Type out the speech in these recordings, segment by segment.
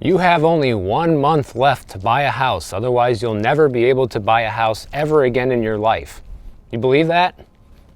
You have only 1 month left to buy a house, otherwise you'll never be able to buy a house ever again in your life. You believe that?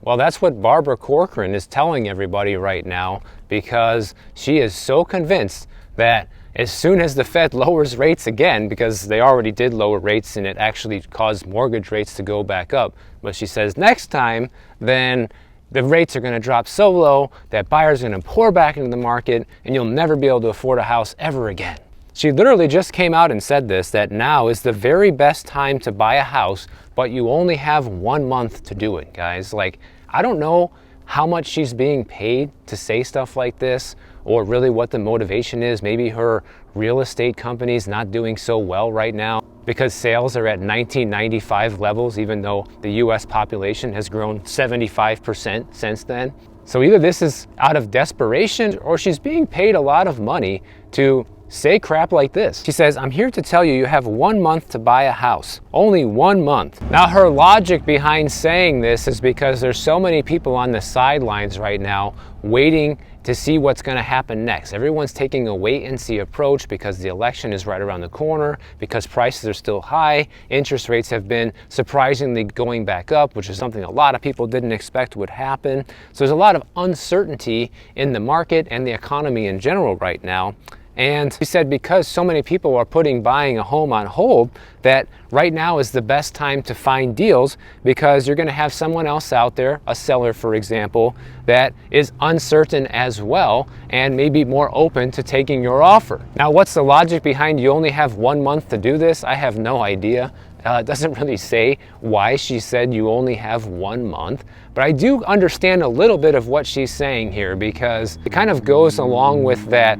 Well, that's what Barbara Corcoran is telling everybody right now, because she is so convinced that as soon as the Fed lowers rates again, because they already did lower rates and it actually caused mortgage rates to go back up, but she says next time, then the rates are going to drop so low that buyers are going to pour back into the market and you'll never be able to afford a house ever again. She literally just came out and said this, that now is the very best time to buy a house, but you only have 1 month to do it, guys. Like, I don't know how much she's being paid to say stuff like this, or really what the motivation is. Maybe her real estate company's not doing so well right now because sales are at 1995 levels, even though the US population has grown 75% since then. So either this is out of desperation or she's being paid a lot of money to say crap like this. She says, I'm here to tell you, you have 1 month to buy a house. Only 1 month. Now, her logic behind saying this is because there's so many people on the sidelines right now waiting to see what's going to happen next. Everyone's taking a wait and see approach because the election is right around the corner, because prices are still high, interest rates have been surprisingly going back up, which is something a lot of people didn't expect would happen. So there's a lot of uncertainty in the market and the economy in general right now. And she said because so many people are putting buying a home on hold, that right now is the best time to find deals, because you're going to have someone else out there, a seller for example, that is uncertain as well and maybe more open to taking your offer. Now, what's the logic behind you only have 1 month to do this? I have no idea. It doesn't really say why she said you only have 1 month, but I do understand a little bit of what she's saying here, because it kind of goes along with that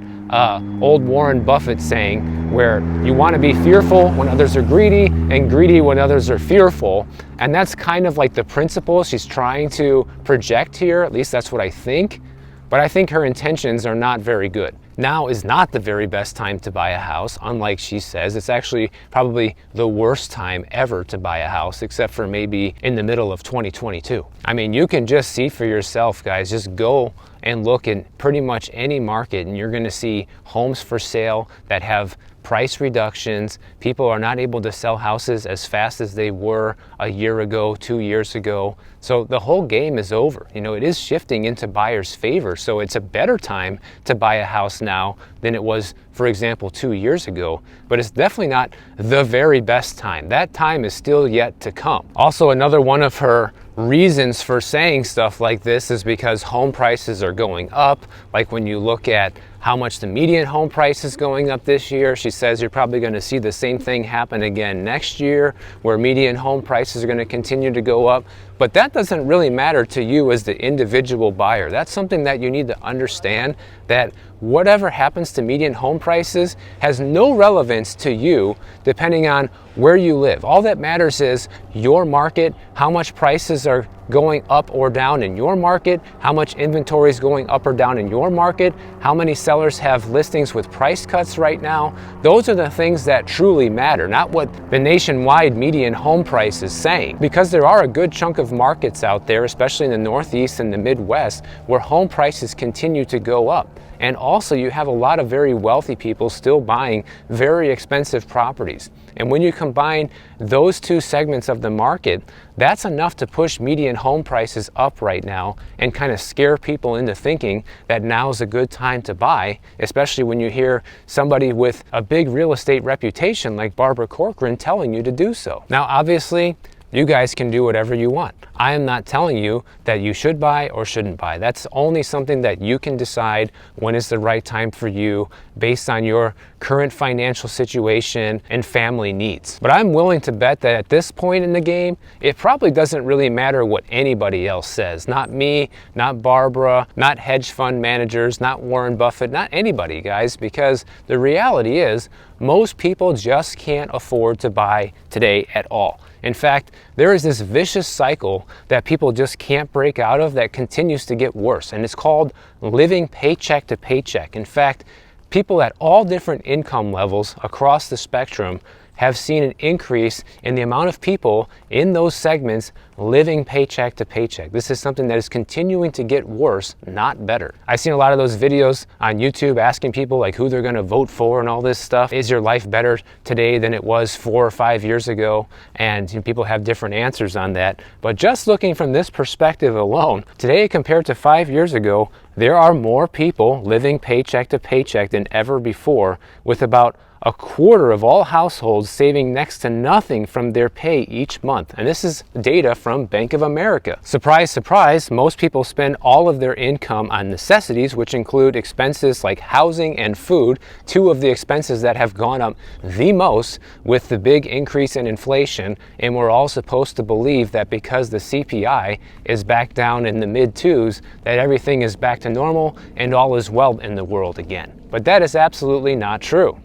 old Warren Buffett saying where you want to be fearful when others are greedy and greedy when others are fearful. And that's kind of like the principle she's trying to project here. At least that's what I think. But I think her intentions are not very good. Now is not the very best time to buy a house, unlike she says. It's actually probably the worst time ever to buy a house, except for maybe in the middle of 2022. I mean, you can just see for yourself, guys. Just go and look in pretty much any market and you're going to see homes for sale that have price reductions. People are not able to sell houses as fast as they were a year ago, 2 years ago. So the whole game is over. You know, it is shifting into buyers' favor. So it's a better time to buy a house now than it was, for example, 2 years ago. But it's definitely not the very best time. That time is still yet to come. Also, another one of her reasons for saying stuff like this is because home prices are going up. Like when you look at how much the median home price is going up this year, she says you're probably going to see the same thing happen again next year, where median home prices are going to continue to go up. But that doesn't really matter to you as the individual buyer. That's something that you need to understand, that whatever happens to median home prices has no relevance to you depending on where you live. All that matters is your market, how much prices are going up or down in your market, how much inventory is going up or down in your market, how many sellers have listings with price cuts right now. Those are the things that truly matter, not what the nationwide median home price is saying. Because there are a good chunk of markets out there, especially in the Northeast and the Midwest, where home prices continue to go up. And also you have a lot of very wealthy people still buying very expensive properties. And when you combine those two segments of the market, that's enough to push median home prices up right now and kind of scare people into thinking that now is a good time to buy, especially when you hear somebody with a big real estate reputation like Barbara Corcoran telling you to do so. Now, obviously, you guys can do whatever you want. I am not telling you that you should buy or shouldn't buy. That's only something that you can decide when is the right time for you based on your current financial situation and family needs. But I'm willing to bet that at this point in the game, it probably doesn't really matter what anybody else says. Not me, not Barbara, not hedge fund managers, not Warren Buffett, not anybody, guys, because the reality is most people just can't afford to buy today at all. In fact, there is this vicious cycle that people just can't break out of that continues to get worse, and it's called living paycheck to paycheck. In fact, people at all different income levels across the spectrum have seen an increase in the amount of people in those segments living paycheck to paycheck. This is something that is continuing to get worse, not better. I've seen a lot of those videos on YouTube asking people like who they're going to vote for and all this stuff. Is your life better today than it was 4 or 5 years ago? And people have different answers on that. But just looking from this perspective alone, today compared to 5 years ago, there are more people living paycheck to paycheck than ever before, with about a quarter of all households saving next to nothing from their pay each month. And this is data from Bank of America. Surprise, surprise, most people spend all of their income on necessities, which include expenses like housing and food, two of the expenses that have gone up the most with the big increase in inflation. And we're all supposed to believe that because the CPI is back down in the mid-2s, that everything is back to normal and all is well in the world again. But that is absolutely not true.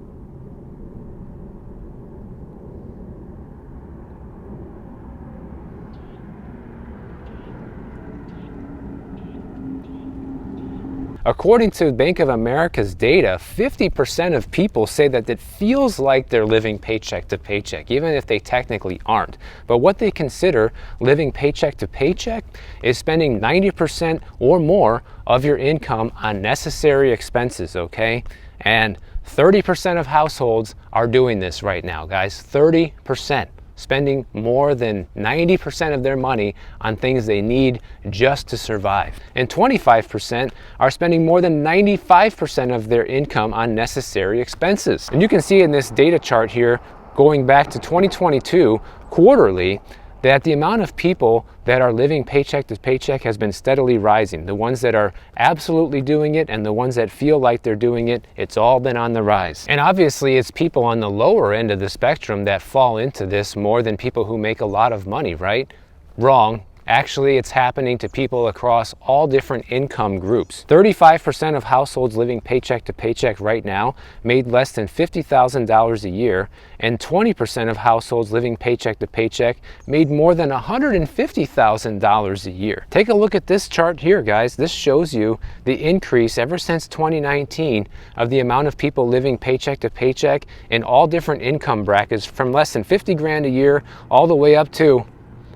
According to Bank of America's data, 50% of people say that it feels like they're living paycheck to paycheck, even if they technically aren't. But what they consider living paycheck to paycheck is spending 90% or more of your income on necessary expenses, okay? And 30% of households are doing this right now, guys. 30%. Spending more than 90% of their money on things they need just to survive. And 25% are spending more than 95% of their income on necessary expenses. And you can see in this data chart here, going back to 2022 quarterly, that the amount of people that are living paycheck to paycheck has been steadily rising. The ones that are absolutely doing it and the ones that feel like they're doing it, it's all been on the rise. And obviously it's people on the lower end of the spectrum that fall into this more than people who make a lot of money, right? Wrong. Actually, it's happening to people across all different income groups. 35% of households living paycheck to paycheck right now made less than $50,000 a year, and 20% of households living paycheck to paycheck made more than $150,000 a year. Take a look at this chart here, guys. This shows you the increase ever since 2019 of the amount of people living paycheck to paycheck in all different income brackets, from less than 50 grand a year all the way up to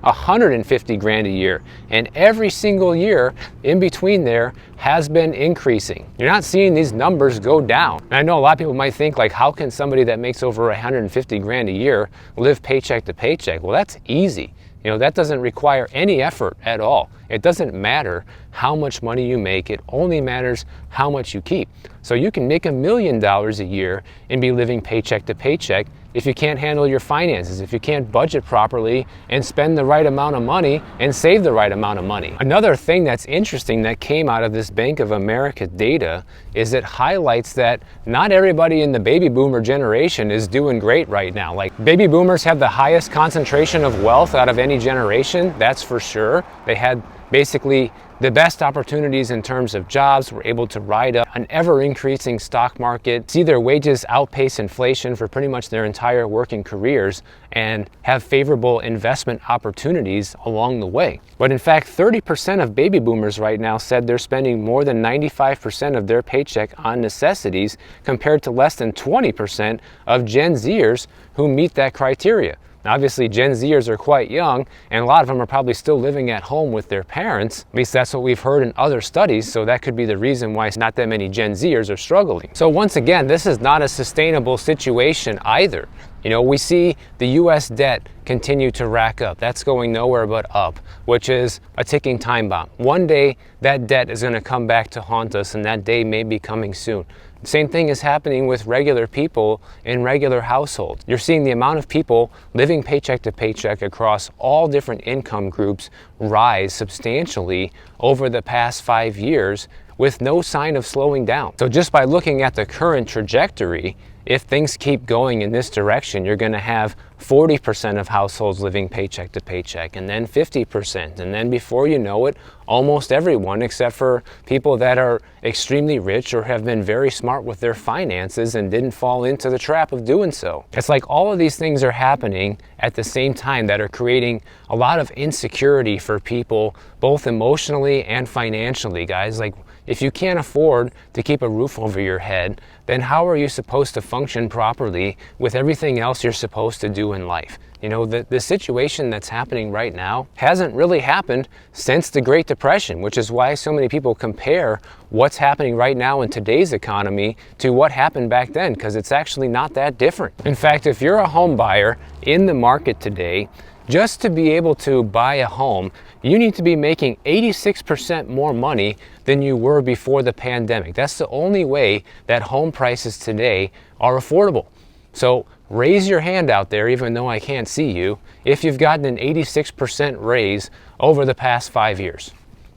150 grand a year, and every single year in between there has been increasing. You're not seeing these numbers go down. And I know a lot of people might think like, how can somebody that makes over 150 grand a year live paycheck to paycheck? Well, that's easy. You know, that doesn't require any effort at all. It doesn't matter how much money you make, it only matters how much you keep. So you can make $1 million a year and be living paycheck to paycheck if you can't handle your finances, if you can't budget properly and spend the right amount of money and save the right amount of money. Another thing that's interesting that came out of this Bank of America data is it highlights that not everybody in the baby boomer generation is doing great right now. Like, baby boomers have the highest concentration of wealth out of any generation, that's for sure. They had basically the best opportunities in terms of jobs, were able to ride up an ever-increasing stock market, see their wages outpace inflation for pretty much their entire working careers, and have favorable investment opportunities along the way. But in fact, 30% of baby boomers right now said they're spending more than 95% of their paycheck on necessities, compared to less than 20% of Gen Zers who meet that criteria. Obviously, Gen Zers are quite young, and a lot of them are probably still living at home with their parents. At least that's what we've heard in other studies, so that could be the reason why not that many Gen Zers are struggling. So once again, this is not a sustainable situation either. You know, we see the US debt continue to rack up. That's going nowhere but up, which is a ticking time bomb. One day, that debt is going to come back to haunt us, and that day may be coming soon. The same thing is happening with regular people in regular households. You're seeing the amount of people living paycheck to paycheck across all different income groups rise substantially over the past 5 years with no sign of slowing down. So just by looking at the current trajectory, if things keep going in this direction, you're going to have 40% of households living paycheck to paycheck, and then 50%, and then before you know it, almost everyone, except for people that are extremely rich or have been very smart with their finances and didn't fall into the trap of doing so. It's like all of these things are happening at the same time that are creating a lot of insecurity for people, both emotionally and financially, guys. Like, If you can't afford to keep a roof over your head, then how are you supposed to function properly with everything else you're supposed to do in life? You know, the situation that's happening right now hasn't really happened since the Great Depression, which is why so many people compare what's happening right now in today's economy to what happened back then, because it's actually not that different. In fact, if you're a home buyer in the market today, just to be able to buy a home, you need to be making 86% more money than you were before the pandemic. That's the only way that home prices today are affordable. So raise your hand out there, even though I can't see you, if you've gotten an 86% raise over the past 5 years.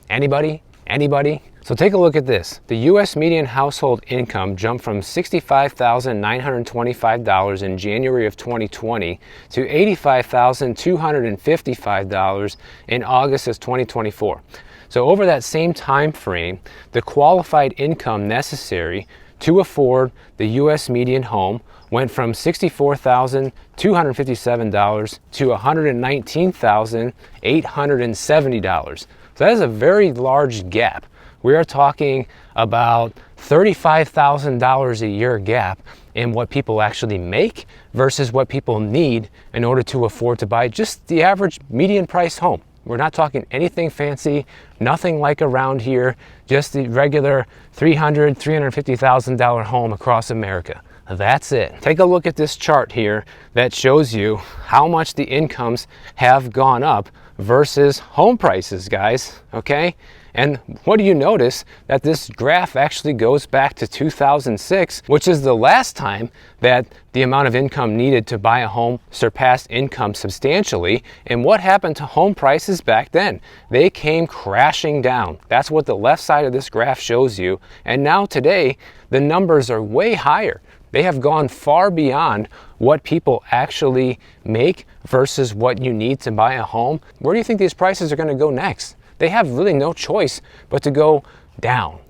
Anybody? Anybody? So take a look at this. The U.S. median household income jumped from $65,925 in January of 2020 to $85,255 in August of 2024. So over that same time frame, the qualified income necessary to afford the U.S. median home went from $64,257 to $119,870. So that is a very large gap. We are talking about $35,000 a year gap in what people actually make versus what people need in order to afford to buy just the average median price home. We're not talking anything fancy, nothing like around here, just the regular $300,000, $350,000 home across America. That's it. Take a look at this chart here that shows you how much the incomes have gone up versus home prices, guys, okay? And what do you notice? That this graph actually goes back to 2006, which is the last time that the amount of income needed to buy a home surpassed income substantially. And what happened to home prices back then? They came crashing down. That's what the left side of this graph shows you. And now today, the numbers are way higher. They have gone far beyond what people actually make versus what you need to buy a home. Where do you think these prices are going to go next? They have really no choice but to go down.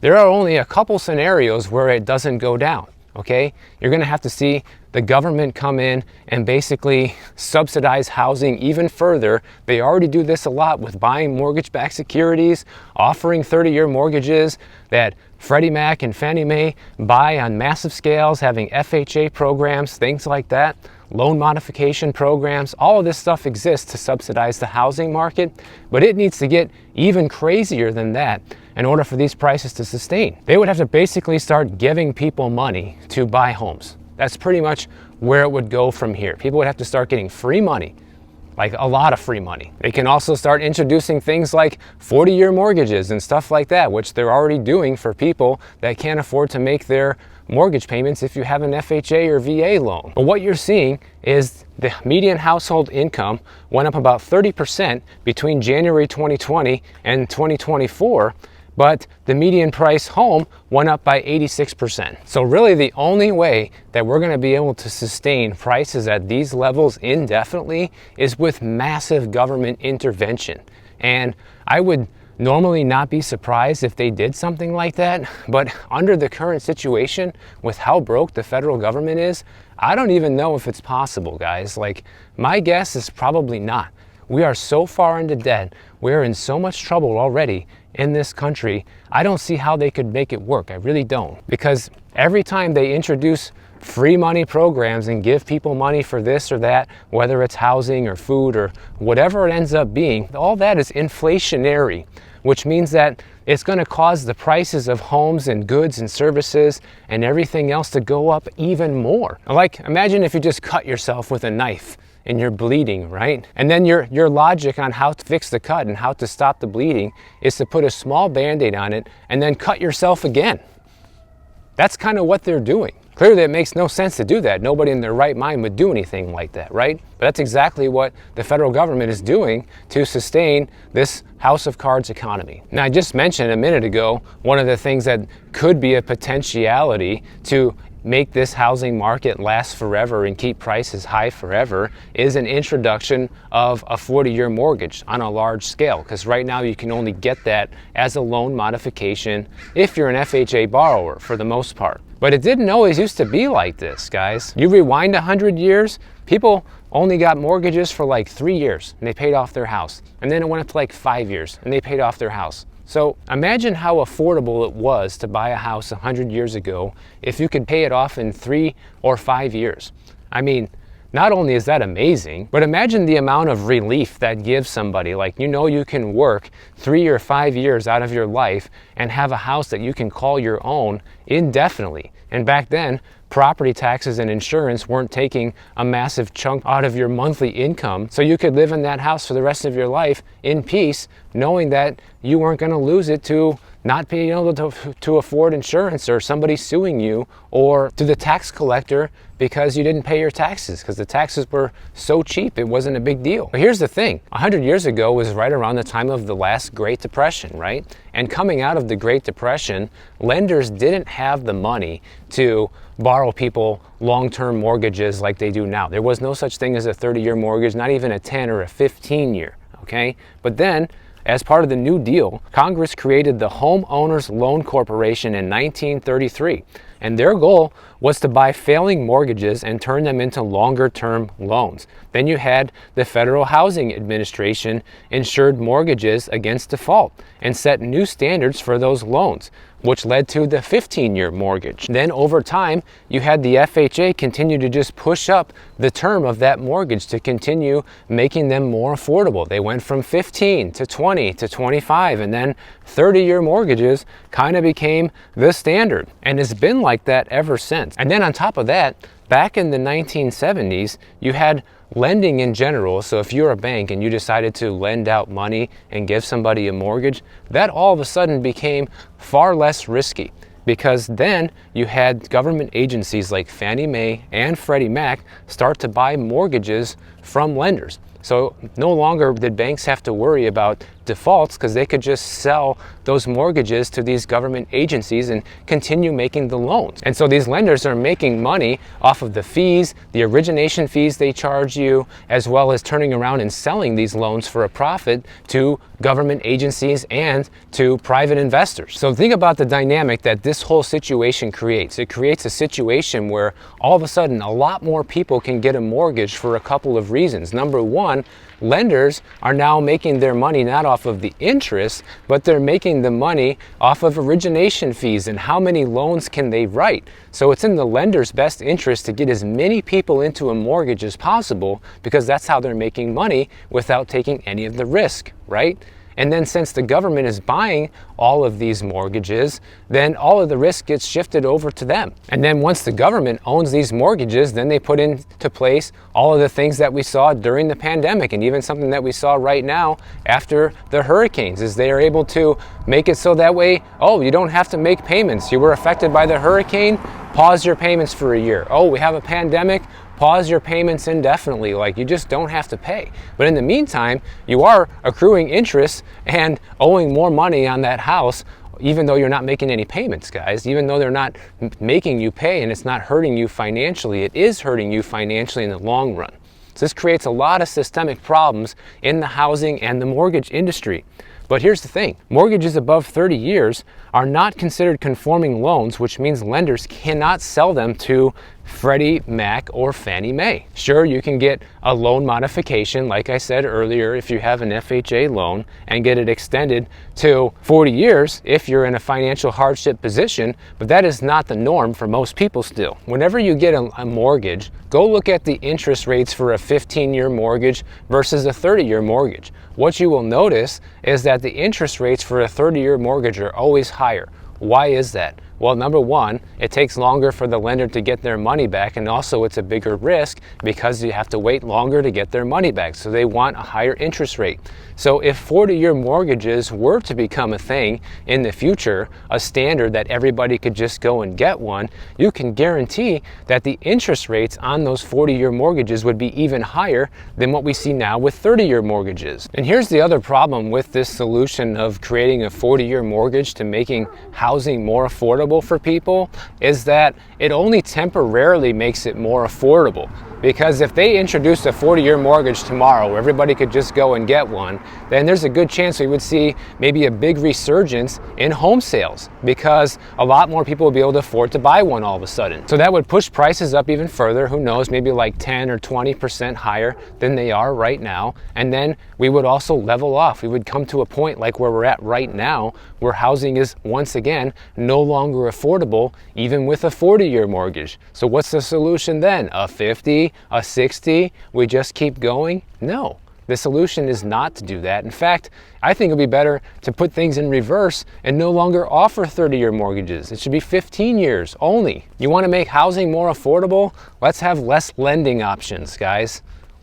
There are only a couple scenarios where it doesn't go down, okay? You're going to have to see the government come in and basically subsidize housing even further. They already do this a lot with buying mortgage-backed securities, offering 30-year mortgages that Freddie Mac and Fannie Mae buy on massive scales, having FHA programs, things like that, loan modification programs. All of this stuff exists to subsidize the housing market, but it needs to get even crazier than that in order for these prices to sustain. They would have to basically start giving people money to buy homes. That's pretty much where it would go from here. People would have to start getting free money, like a lot of free money. They can also start introducing things like 40-year mortgages and stuff like that, which they're already doing for people that can't afford to make their mortgage payments if you have an FHA or VA loan. But what you're seeing is the median household income went up about 30% between January 2020 and 2024, but the median price home went up by 86%. So really the only way that we're going to be able to sustain prices at these levels indefinitely is with massive government intervention. And I would normally not be surprised if they did something like that, but under the current situation with how broke the federal government is, I don't even know if it's possible, guys. Like, my guess is probably not. We are so far into debt, we're in so much trouble already in this country. I don't see how they could make it work. I really don't. Because every time they introduce free money programs and give people money for this or that, whether it's housing or food or whatever it ends up being, all that is inflationary, which means that it's going to cause the prices of homes and goods and services and everything else to go up even more. Like, imagine if you just cut yourself with a knife and you're bleeding, right? And then your logic on how to fix the cut and how to stop the bleeding is to put a small Band-Aid on it and then cut yourself again. That's kind of what they're doing. Clearly it makes no sense to do that. Nobody in their right mind would do anything like that, right? But that's exactly what the federal government is doing to sustain this house of cards economy. Now, I just mentioned a minute ago, one of the things that could be a potentiality to make this housing market last forever and keep prices high forever is an introduction of a 40-year mortgage on a large scale, because right now you can only get that as a loan modification if you're an FHA borrower for the most part. But it didn't always used to be like this, guys. You rewind 100 years, people only got mortgages for like 3 years and they paid off their house. And then it went up to like 5 years and they paid off their house. So imagine how affordable it was to buy a house 100 years ago if you could pay it off in 3 or 5 years. I mean, not only is that amazing, but imagine the amount of relief that gives somebody. Like, you know, you can work 3 or 5 years out of your life and have a house that you can call your own indefinitely. And back then, property taxes and insurance weren't taking a massive chunk out of your monthly income. So you could live in that house for the rest of your life in peace, knowing that you weren't going to lose it to not being able to afford insurance, or somebody suing you, or to the tax collector because you didn't pay your taxes, because the taxes were so cheap it wasn't a big deal. But here's the thing, 100 years ago was right around the time of the last Great Depression, right? And coming out of the Great Depression, lenders didn't have the money to borrow people long-term mortgages like they do now. There was no such thing as a 30-year mortgage, not even a 10 or a 15-year, okay? But then, as part of the New Deal, Congress created the Homeowners Loan Corporation in 1933, and their goal was to buy failing mortgages and turn them into longer-term loans. Then you had the Federal Housing Administration insured mortgages against default and set new standards for those loans, which led to the 15-year mortgage. Then over time, you had the FHA continue to just push up the term of that mortgage to continue making them more affordable. They went from 15 to 20 to 25, and then 30-year mortgages kind of became the standard, and it's been like that ever since. And then on top of that, back in the 1970s, you had lending in general. So if you're a bank and you decided to lend out money and give somebody a mortgage, that all of a sudden became far less risky, because then you had government agencies like Fannie Mae and Freddie Mac start to buy mortgages from lenders. So no longer did banks have to worry about defaults, because they could just sell those mortgages to these government agencies and continue making the loans. And so these lenders are making money off of the fees, the origination fees they charge you, as well as turning around and selling these loans for a profit to government agencies and to private investors. So think about the dynamic that this whole situation creates. It creates a situation where all of a sudden a lot more people can get a mortgage for a couple of reasons. Number one, lenders are now making their money not off of the interest, but they're making the money off of origination fees and how many loans can they write. So it's in the lender's best interest to get as many people into a mortgage as possible, because that's how they're making money without taking any of the risk, right? And then since the government is buying all of these mortgages, then all of the risk gets shifted over to them. And then once the government owns these mortgages, then they put into place all of the things that we saw during the pandemic, and even something that we saw right now after the hurricanes, is they are able to make it so that way, oh, you don't have to make payments. You were affected by the hurricane, pause your payments for a year. Oh, we have a pandemic, pause your payments indefinitely. Like, you just don't have to pay. But in the meantime, you are accruing interest and owing more money on that house, even though you're not making any payments, guys. Even though they're not making you pay and it's not hurting you financially, it is hurting you financially in the long run. So this creates a lot of systemic problems in the housing and the mortgage industry. But here's the thing, mortgages above 30 years are not considered conforming loans, which means lenders cannot sell them to Freddie Mac or Fannie Mae. Sure, you can get a loan modification, like I said earlier, if you have an FHA loan, and get it extended to 40 years if you're in a financial hardship position, but that is not the norm for most people still. Whenever you get a mortgage, go look at the interest rates for a 15-year mortgage versus a 30-year mortgage. What you will notice is that the interest rates for a 30-year mortgage are always higher. Why is that? Well, number one, it takes longer for the lender to get their money back, and also it's a bigger risk because you have to wait longer to get their money back. So they want a higher interest rate. So if 40-year mortgages were to become a thing in the future, a standard that everybody could just go and get one, you can guarantee that the interest rates on those 40-year mortgages would be even higher than what we see now with 30-year mortgages. And here's the other problem with this solution of creating a 40-year mortgage to making housing more affordable. affordable for people is that it only temporarily makes it more affordable. Because if they introduced a 40-year mortgage tomorrow where everybody could just go and get one, then there's a good chance we would see maybe a big resurgence in home sales because a lot more people would be able to afford to buy one all of a sudden. So that would push prices up even further, who knows, maybe like 10 or 20% higher than they are right now. And then we would also level off. We would come to a point like where we're at right now, where housing is once again no longer affordable, even with a 40-year mortgage. So what's the solution then? A 50? A 60? We just keep going? No. The solution is not to do that. In fact, I think it would be better to put things in reverse and no longer offer 30-year mortgages. It should be 15 years only. You want to make housing more affordable? Let's have less lending options, guys.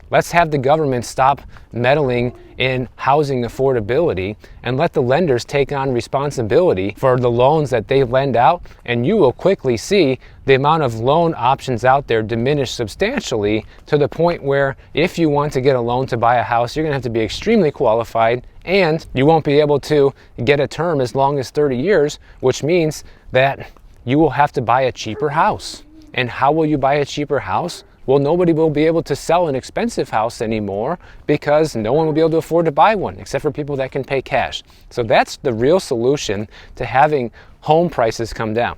Let's have the government stop meddling in housing affordability and let the lenders take on responsibility for the loans that they lend out, and you will quickly see the amount of loan options out there diminish substantially to the point where if you want to get a loan to buy a house, you're going to have to be extremely qualified, and you won't be able to get a term as long as 30 years, which means that you will have to buy a cheaper house. And how will you buy a cheaper house? Well, nobody will be able to sell an expensive house anymore because no one will be able to afford to buy one except for people that can pay cash. So that's the real solution to having home prices come down.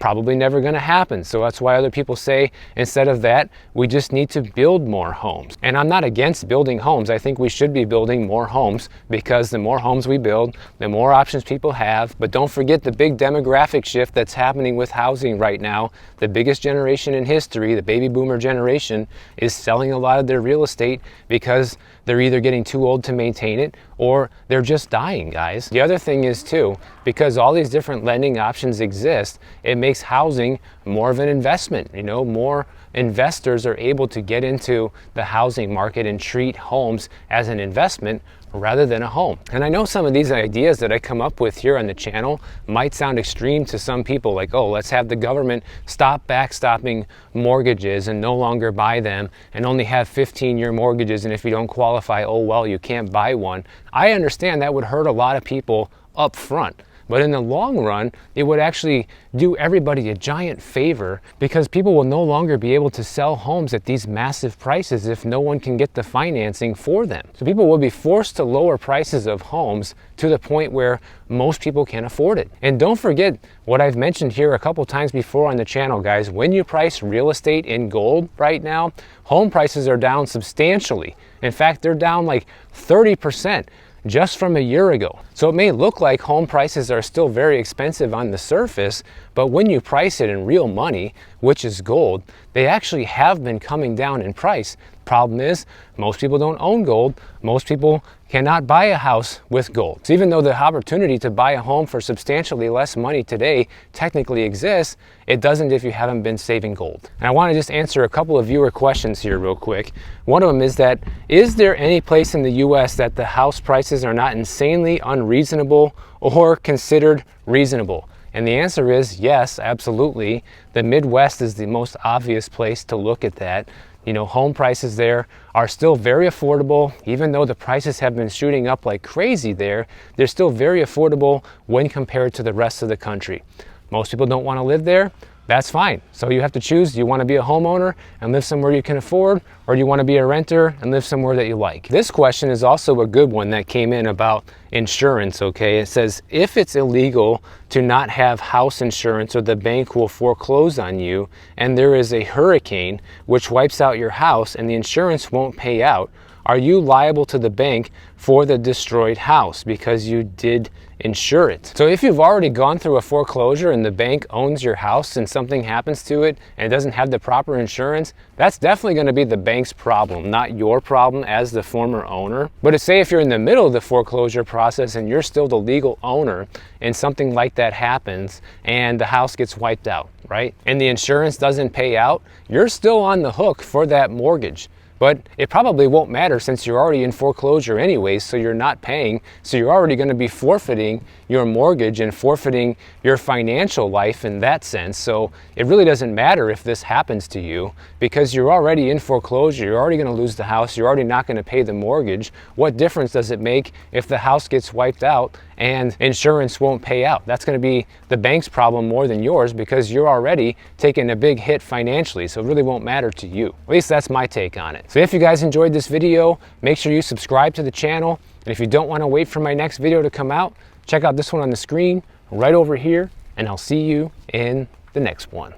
Probably never going to happen. So that's why other people say instead of that, we just need to build more homes. And I'm not against building homes. I think we should be building more homes because the more homes we build, the more options people have. But don't forget the big demographic shift that's happening with housing right now. The biggest generation in history, the baby boomer generation, is selling a lot of their real estate because they're either getting too old to maintain it or they're just dying, guys. The other thing is too, because all these different lending options exist, it makes housing more of an investment. You know, more investors are able to get into the housing market and treat homes as an investment rather than a home. And I know some of these ideas that I come up with here on the channel might sound extreme to some people, like, oh, let's have the government stop backstopping mortgages and no longer buy them and only have 15-year mortgages, and if you don't qualify, oh well, you can't buy one. I understand that would hurt a lot of people up front. But in the long run, it would actually do everybody a giant favor because people will no longer be able to sell homes at these massive prices if no one can get the financing for them. So people will be forced to lower prices of homes to the point where most people can afford it. And don't forget what I've mentioned here a couple times before on the channel, guys. When you price real estate in gold right now, home prices are down substantially. In fact, they're down like 30%. Just from a year ago. So it may look like home prices are still very expensive on the surface, but when you price it in real money, which is gold, they actually have been coming down in price. Problem is, most people don't own gold. Most people cannot buy a house with gold. So even though the opportunity to buy a home for substantially less money today technically exists, it doesn't if you haven't been saving gold. And I want to just answer a couple of viewer questions here real quick. One of them is that, is there any place in the US that the house prices are not insanely unreasonable or considered reasonable? And the answer is yes, absolutely. The Midwest is the most obvious place to look at that. You know, home prices there are still very affordable. Even though the prices have been shooting up like crazy there, they're still very affordable when compared to the rest of the country. Most people don't want to live there. That's fine. So you have to choose. Do you want to be a homeowner and live somewhere you can afford, or do you want to be a renter and live somewhere that you like? This question is also a good one that came in about insurance, okay? It says, if it's illegal to not have house insurance or the bank will foreclose on you and there is a hurricane which wipes out your house and the insurance won't pay out, are you liable to the bank for the destroyed house because you did insure it? So if you've already gone through a foreclosure and the bank owns your house and something happens to it and it doesn't have the proper insurance, that's definitely going to be the bank's problem, not your problem as the former owner. But say if you're in the middle of the foreclosure process and you're still the legal owner and something like that happens and the house gets wiped out, right? And the insurance doesn't pay out, you're still on the hook for that mortgage. But it probably won't matter since you're already in foreclosure anyways, so you're not paying. So you're already going to be forfeiting your mortgage and forfeiting your financial life in that sense. So it really doesn't matter if this happens to you because you're already in foreclosure. You're already going to lose the house. You're already not going to pay the mortgage. What difference does it make if the house gets wiped out and insurance won't pay out? That's going to be the bank's problem more than yours because you're already taking a big hit financially. So it really won't matter to you. At least that's my take on it. So if you guys enjoyed this video, make sure you subscribe to the channel. And if you don't want to wait for my next video to come out, check out this one on the screen right over here, and I'll see you in the next one.